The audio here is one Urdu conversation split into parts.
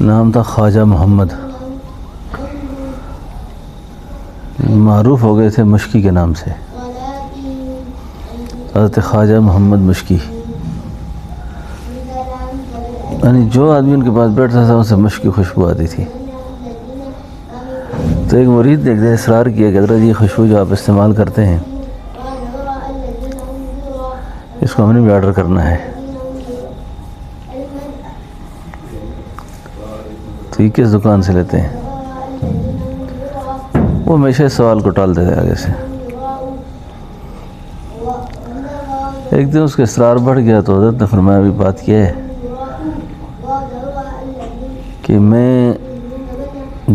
نام تھا خواجہ محمد، معروف ہو گئے تھے مشکی کے نام سے، حضرت خواجہ محمد مشکی۔ یعنی جو آدمی ان کے پاس بیٹھتا تھا اسے مشکی خوشبو آتی تھی۔ تو ایک مرید نے ایک دن اصرار کیا کہ حضرت یہ خوشبو جو آپ استعمال کرتے ہیں اس کو ہم نے بھی آرڈر کرنا ہے۔ تو یہ کس دکان سے لیتے ہیں؟ وہ ہمیشہ اس سوال کو ٹالتے تھے آگے سے۔ ایک دن اس کا اصرار بڑھ گیا تو حضرت نے فرمایا بھی بات یہ ہے کہ میں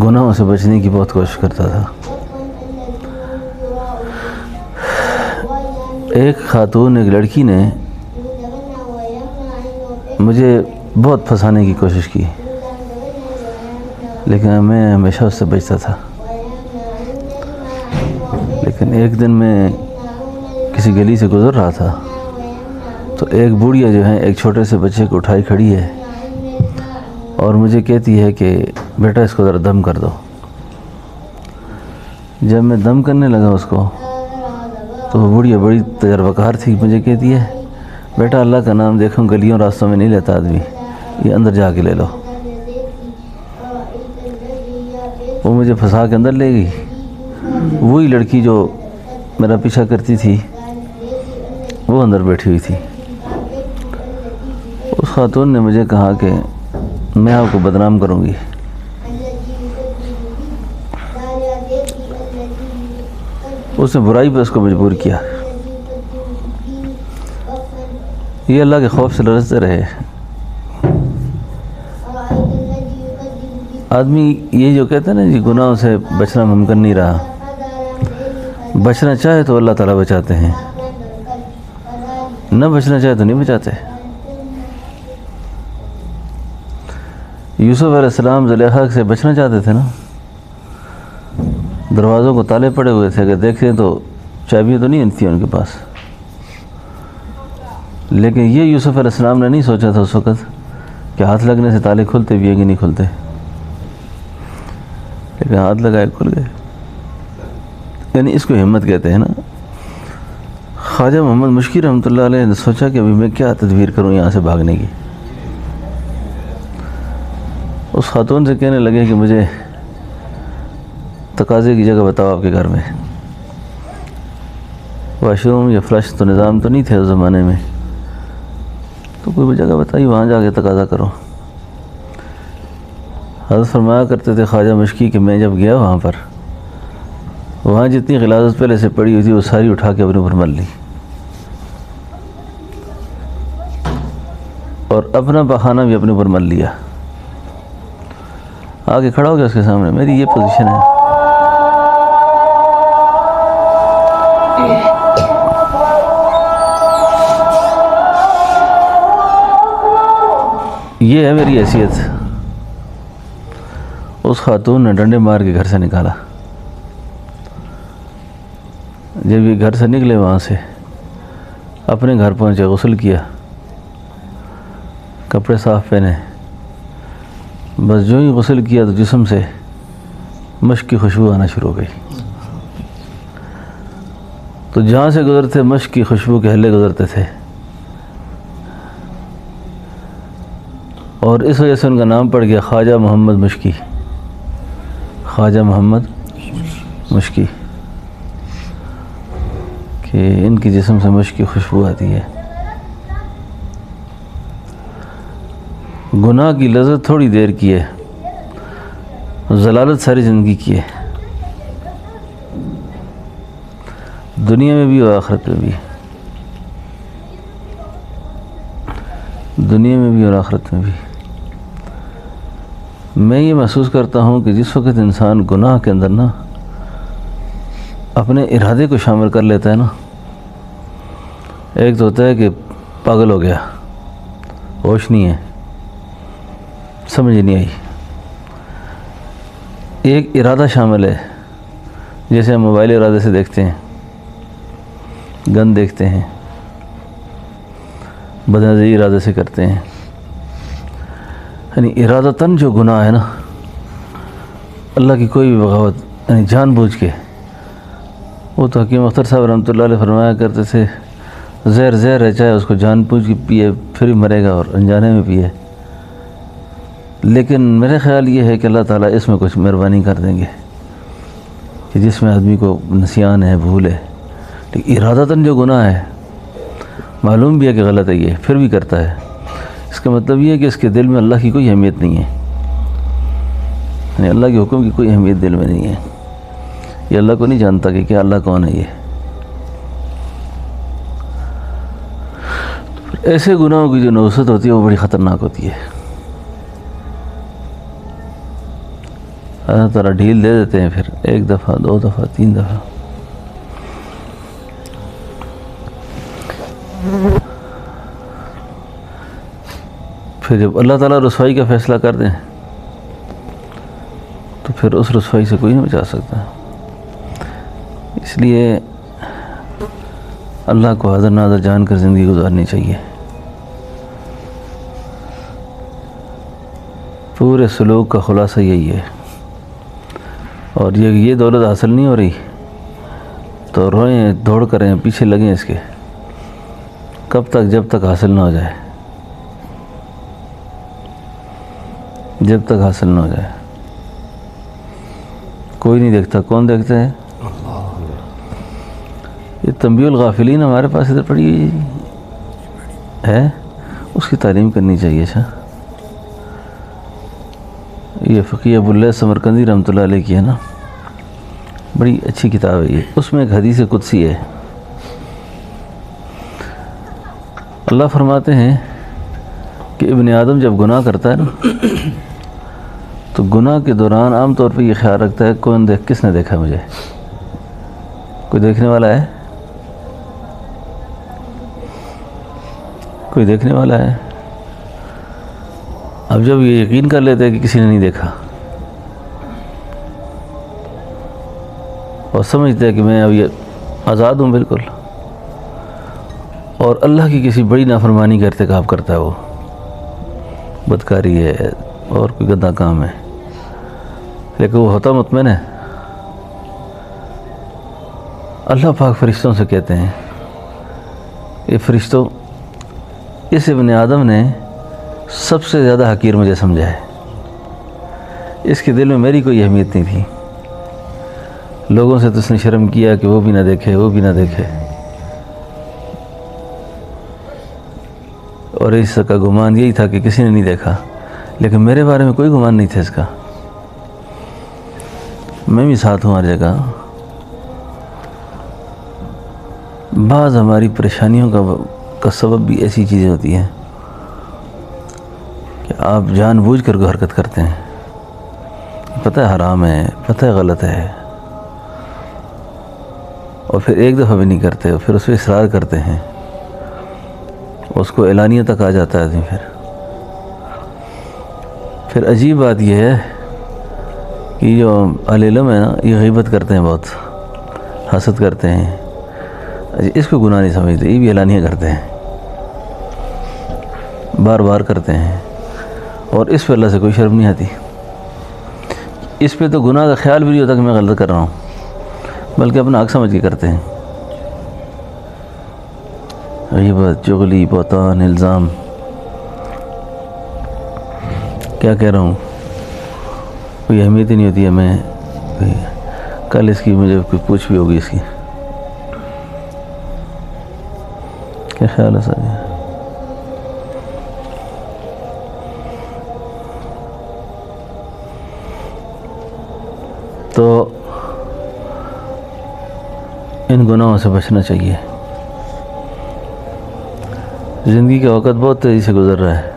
گناہوں سے بچنے کی بہت کوشش کرتا تھا۔ ایک خاتون، ایک لڑکی نے مجھے بہت پھنسانے کی کوشش کی، لیکن میں ہمیشہ اس سے بچتا تھا۔ لیکن ایک دن میں کسی گلی سے گزر رہا تھا تو ایک بوڑھیا جو ہے ایک چھوٹے سے بچے کو اٹھائی کھڑی ہے اور مجھے کہتی ہے کہ بیٹا اس کو ذرا دم کر دو۔ جب میں دم کرنے لگا اس کو تو وہ بوڑھیا بڑی تجربہ کار تھی، مجھے کہتی ہے بیٹا اللہ کا نام دیکھو گلیوں راستوں میں نہیں لیتا آدمی، یہ اندر جا کے لے لو۔ وہ مجھے پھنسا کے اندر لے گئی۔ وہی لڑکی جو میرا پیچھا کرتی تھی وہ اندر بیٹھی ہوئی تھی۔ اس خاتون نے مجھے کہا کہ میں آپ کو بدنام کروں گی۔ اس نے برائی پہ اس کو مجبور کیا۔ یہ اللہ کے خوف سے لرزتے رہے۔ آدمی یہ جو کہتا ہے نا جی گناہوں سے بچنا ممکن نہیں رہا، بچنا چاہے تو اللہ تعالیٰ بچاتے ہیں، نہ بچنا چاہے تو نہیں بچاتے۔ یوسف علیہ السلام زلیخا سے بچنا چاہتے تھے نا، دروازوں کو تالے پڑے ہوئے تھے، اگر دیکھیں تو چابیاں تو نہیں تھیں ان کے پاس، لیکن یہ یوسف علیہ السلام نے نہیں سوچا تھا اس وقت کہ ہاتھ لگنے سے تالے کھلتے بھی ہیں کہ نہیں کھلتے، لیکن ہاتھ لگائے کھل گئے۔ یعنی اس کو ہمت کہتے ہیں نا۔ خواجہ محمد مشکی رحمۃ اللہ علیہ نے سوچا کہ ابھی میں کیا تدبیر کروں یہاں سے بھاگنے کی۔ اس خاتون سے کہنے لگے کہ مجھے تقاضے کی جگہ بتاؤ آپ کے گھر میں، واش روم یا فلش تو نظام تو نہیں تھے اس زمانے میں، تو کوئی جگہ بتائی وہاں جا کے تقاضا کرو۔ حضرت فرمایا کرتے تھے خواجہ مشکی کہ میں جب گیا وہاں جتنی غلاظت پہلے سے پڑی ہوئی تھی وہ ساری اٹھا کے اپنے اوپر مل لی، اور اپنا پخانہ بھی اپنے اوپر مل لیا۔ آگے کھڑا ہو گیا اس کے سامنے، میری یہ پوزیشن ہے۔ یہ ہے میری حیثیت۔ اس خاتون نے ڈنڈے مار کے گھر سے نکالا۔ جب یہ گھر سے نکلے وہاں سے اپنے گھر پہنچے، غسل کیا، کپڑے صاف پہنے، بس جو ہی غسل کیا تو جسم سے مشک کی خوشبو آنا شروع ہو گئی۔ تو جہاں سے گزرتے مشک کی خوشبو کے ہلے گزرتے تھے، اور اس وجہ سے ان کا نام پڑ گیا خواجہ محمد مشکی، خواجہ محمد مشکی، کہ ان کی جسم سے مشک کی خوشبو آتی ہے۔ گناہ کی لذت تھوڑی دیر کی ہے، ضلالت ساری زندگی کی ہے، دنیا میں بھی اور آخرت میں بھی، دنیا میں بھی اور آخرت میں بھی۔ میں یہ محسوس کرتا ہوں کہ جس وقت انسان گناہ کے اندر نا اپنے ارادے کو شامل کر لیتا ہے نا، ایک تو ہوتا ہے کہ پاگل ہو گیا، ہوش نہیں ہے، سمجھ نہیں آئی، ایک ارادہ شامل ہے، جیسے ہم موبائل ارادے سے دیکھتے ہیں، گن دیکھتے ہیں، بد نظری ارادے سے کرتے ہیں۔ یعنی ارادتاً جو گناہ ہے نا، اللہ کی کوئی بھی بغاوت یعنی جان بوجھ کے، وہ تو حکیم اختر صاحب رحمۃ اللہ علیہ فرمایا کرتے تھے زہر ہے، چاہے اس کو جان بوجھ کے پیے پھر بھی مرے گا اور انجانے میں پیے، لیکن میرے خیال یہ ہے کہ اللہ تعالیٰ اس میں کچھ مہربانی کر دیں گے کہ جس میں آدمی کو نسیان ہے، بھول ہے، لیکن ارادتاً جو گناہ ہے معلوم بھی ہے کہ غلط ہے یہ، پھر بھی کرتا ہے، اس کا مطلب یہ ہے کہ اس کے دل میں اللہ کی کوئی اہمیت نہیں ہے، یعنی اللہ کے حکم کی کوئی اہمیت دل میں نہیں ہے، یہ اللہ کو نہیں جانتا کہ کیا اللہ کون ہے یہ۔ ایسے گناہوں کی جو نوسط ہوتی ہے وہ بڑی خطرناک ہوتی ہے، اللہ تعالیٰ ڈھیل دے دیتے ہیں، پھر ایک دفعہ، دو دفعہ، تین دفعہ۔ پھر جب اللہ تعالیٰ رسوائی کا فیصلہ کر دیں تو پھر اس رسوائی سے کوئی نہیں بچا سکتا، اس لیے اللہ کو حاضر ناظر جان کر زندگی گزارنی چاہیے۔ پورے سلوک کا خلاصہ یہی ہے، اور یہ دولت حاصل نہیں ہو رہی تو روئیں، دوڑ کریں، پیچھے لگیں اس کے، کب تک؟ جب تک حاصل نہ ہو جائے، جب تک حاصل نہ ہو جائے۔ کوئی نہیں دیکھتا، کون دیکھتا ہے؟ یہ تنبیہ الغافلین ہمارے پاس ادھر پڑی ہے، اس کی تعلیم کرنی چاہیے۔ اچھا، یہ فقی ابو اللہ سمرقندی رحمۃ اللہ علیہ کی ہے نا، بڑی اچھی کتاب ہے یہ، اس میں ایک حدیث قدسی ہے، اللہ فرماتے ہیں کہ ابن آدم جب گناہ کرتا ہے نا تو گناہ کے دوران عام طور پہ یہ خیال رکھتا ہے کس نے دیکھا مجھے؟ کوئی دیکھنے والا ہے؟ کوئی دیکھنے والا ہے؟ اب جب یہ یقین کر لیتے ہیں کہ کسی نے نہیں دیکھا اور سمجھتے ہیں کہ میں اب یہ آزاد ہوں بالکل، اور اللہ کی کسی بڑی نافرمانی کا ارتکاب کرتا ہے، وہ بدکاری ہے اور کوئی گندا کام ہے، لیکن وہ ہوتا مطمئن ہے۔ اللہ پاک فرشتوں سے کہتے ہیں، یہ فرشتوں، اس ابن آدم نے سب سے زیادہ حقیر مجھے سمجھا ہے، اس کے دل میں میری کوئی اہمیت نہیں تھی، لوگوں سے تو اس نے شرم کیا کہ وہ بھی نہ دیکھے، وہ بھی نہ دیکھے، اور اس کا گمان یہی تھا کہ کسی نے نہیں دیکھا، لیکن میرے بارے میں کوئی گمان نہیں تھا اس کا، میں بھی ساتھ ہوں ہر جگہ۔ بعض ہماری پریشانیوں کا سبب بھی ایسی چیزیں ہوتی ہیں کہ آپ جان بوجھ کر حرکت کرتے ہیں، پتہ ہے حرام ہے، پتہ ہے غلط ہے، اور پھر ایک دفعہ بھی نہیں کرتے، اور پھر اس پہ اصرار کرتے ہیں، اس کو اعلانیہ تک آ جاتا ہے آدمی۔ پھر عجیب بات یہ ہے کہ جو اہل علم ہے نا، یہ غیبت کرتے ہیں، بہت حسد کرتے ہیں، اس کو گناہ نہیں سمجھتے، یہ بھی اعلانیہ کرتے ہیں، بار بار کرتے ہیں، اور اس پہ اللہ سے کوئی شرم نہیں آتی، اس پہ تو گناہ کا خیال بھی نہیں ہوتا کہ میں غلط کر رہا ہوں، بلکہ اپنا حق سمجھ کے کرتے ہیں۔ غیبت، چغلی، بہتان، الزام، کیا کہہ رہا ہوں، کوئی اہمیت ہی نہیں ہوتی ہے۔ میں کل اس کی مجھے کوئی پوچھ بھی ہوگی، اس کی کیا خیال ہے سر؟ تو ان گناہوں سے بچنا چاہیے۔ زندگی کا وقت بہت تیزی سے گزر رہا ہے،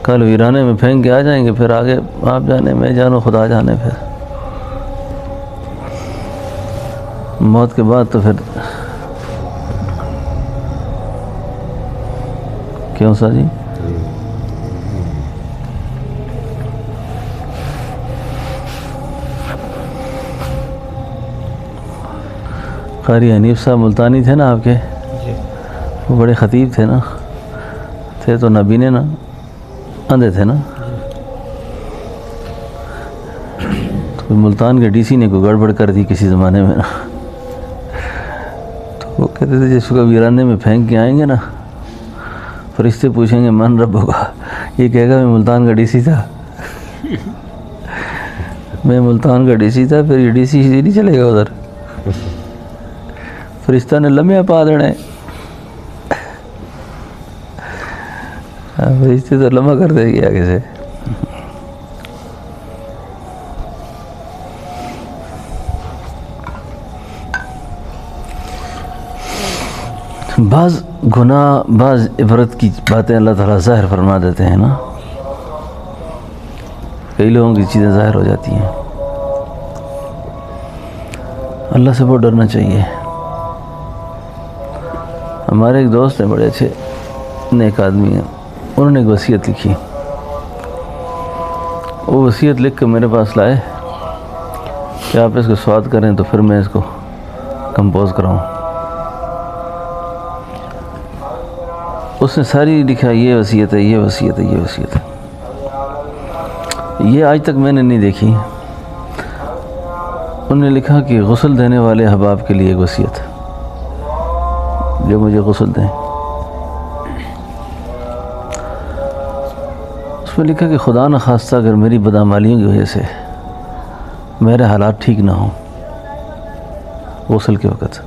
کل ویرانے میں پھینک کے آ جائیں گے، پھر آگے آپ جانے، میں جانو، خدا جانے، پھر موت کے بعد تو پھر کیوں سا جی؟ قاری حنیف صاحب ملتانی تھے نا آپ کے، وہ بڑے خطیب تھے نا، تھے تو نابینے نا، اندھے تھے نا. تو ملتان کے ڈی سی نے کوئی گڑبڑ کر دی کسی زمانے میں نا، تو وہ کہتے تھے جس کو ویرانے میں پھینک کے آئیں گے نا، فرشتے پوچھیں گے من رب ہوگا، یہ کہے گا میں ملتان کا ڈی سی تھا. میں ملتان کا ڈی سی تھا. پھر یہ ڈی سی نہیں چلے گا ادھر، فرشتہ نے لمحے پا دینے. فرشتے تو لمحہ کر دے گی آگے سے. بعض گناہ، بعض عبرت کی باتیں اللہ تعالیٰ ظاہر فرما دیتے ہیں نا. کئی لوگوں کی چیزیں ظاہر ہو جاتی ہیں. اللہ سے بہت ڈرنا چاہیے. ہمارے ایک دوست ہیں، بڑے اچھے نیک آدمی ہیں، انہوں نے ایک وصیت لکھی. وہ وصیت لکھ کر میرے پاس لائے کہ آپ اس کو سواد کریں تو پھر میں اس کو کمپوز کراؤں. اس نے ساری لکھا یہ وصیت ہے، یہ وصیت ہے، یہ وصیت ہے. یہ آج تک میں نے نہیں دیکھی. انہوں نے لکھا کہ غسل دینے والے احباب کے لیے ایک وصیت جو مجھے غسل دیں. اس میں لکھا کہ خدا نخواستہ اگر میری بدعمالیوں کی وجہ سے میرے حالات ٹھیک نہ ہوں غسل کے وقت،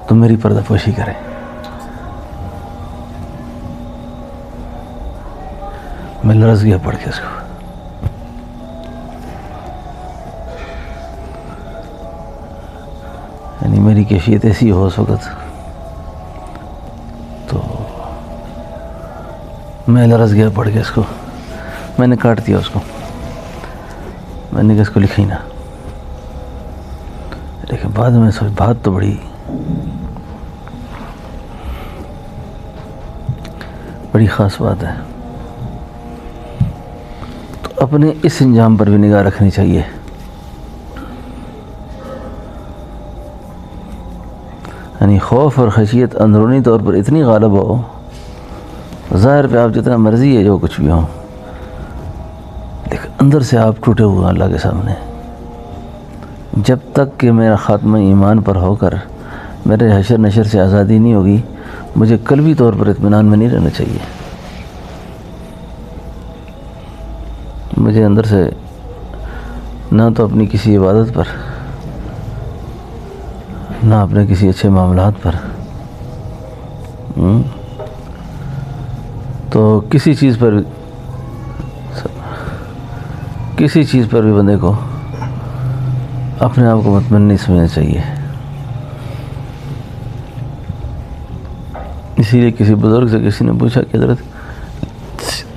تو میری پردہ پوشی کریں. میں لرز گیا پڑھ کے اس کو. یعنی میری کیفیت ایسی ہو اس وقت تو میں لرز گیا پڑھ کے اس کو. میں نے کاٹ دیا اس کو. میں نے کہ اس کو لکھا ہی نہ. لیکن بعد میں سوچ بات تو بڑی خاص بات ہے. تو اپنے اس انجام پر بھی نگاہ رکھنی چاہیے. یعنی خوف اور خشیت اندرونی طور پر اتنی غالب ہو، ظاہر پہ آپ جتنا مرضی ہے جو کچھ بھی ہو، لیکن اندر سے آپ ٹوٹے ہوئے اللہ کے سامنے. جب تک کہ میرا خاتمہ ایمان پر ہو کر میرے حشر نشر سے آزادی نہیں ہوگی، مجھے قلبی طور پر اطمینان میں نہیں رہنا چاہیے. مجھے اندر سے نہ تو اپنی کسی عبادت پر، نہ اپنے کسی اچھے معاملات پر، تو کسی چیز پر بھی بندے کو اپنے آپ کو مطمئن نہیں سمجھنا چاہیے. اسی لیے کسی بزرگ سے کسی نے پوچھا کہ حضرت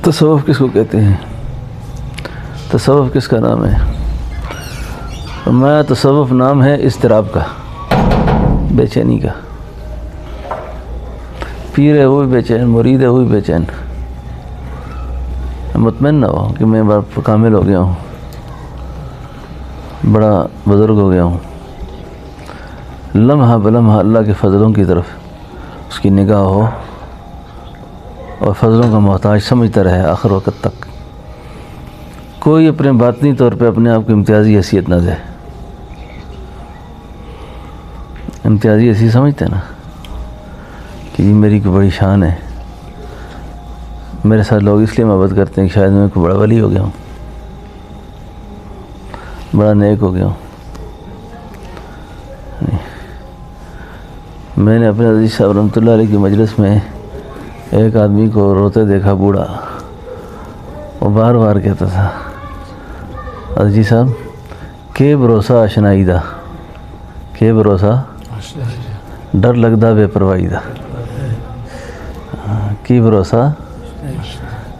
تصوف کس کو کہتے ہیں، تصوف کس کا نام ہے؟ فرمایا تصوف نام ہے اضطراب کا، بے چینی کا. پیر ہے وہ بھی بے چین، مرید ہے وہ بھی بے چین. مطمئن نہ ہو کہ میں بڑا کامل ہو گیا ہوں، بڑا بزرگ ہو گیا ہوں. لمحہ بلمحہ اللہ کے فضلوں کی طرف اس کی نگاہ ہو اور فضلوں کا محتاج سمجھتا رہے آخر وقت تک. کوئی اپنے باطنی طور پہ اپنے آپ کو امتیازی حیثیت نہ دے. امتیازی ایسی سمجھتے ہیں نا کہ یہ میری کوئی بڑی شان ہے، میرے ساتھ لوگ اس لیے محبت کرتے ہیں کہ شاید میں کوئی بڑا ولی ہو گیا ہوں، بڑا نیک ہو گیا ہوں. میں نے اپنے عزیز صاحب رحمۃ اللہ علیہ کی مجلس میں ایک آدمی کو روتے دیکھا، بوڑھا. وہ بار بار کہتا تھا عزیز صاحب کہ بھروسہ اشنائی دا، کہ بھروسہ ڈر لگدا بے پرواہی دا. کی بھروسہ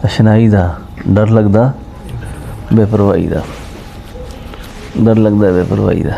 اشنائی دا، ڈر لگدا بے پرواہی دا، ڈر لگدا بے پرواہی دا.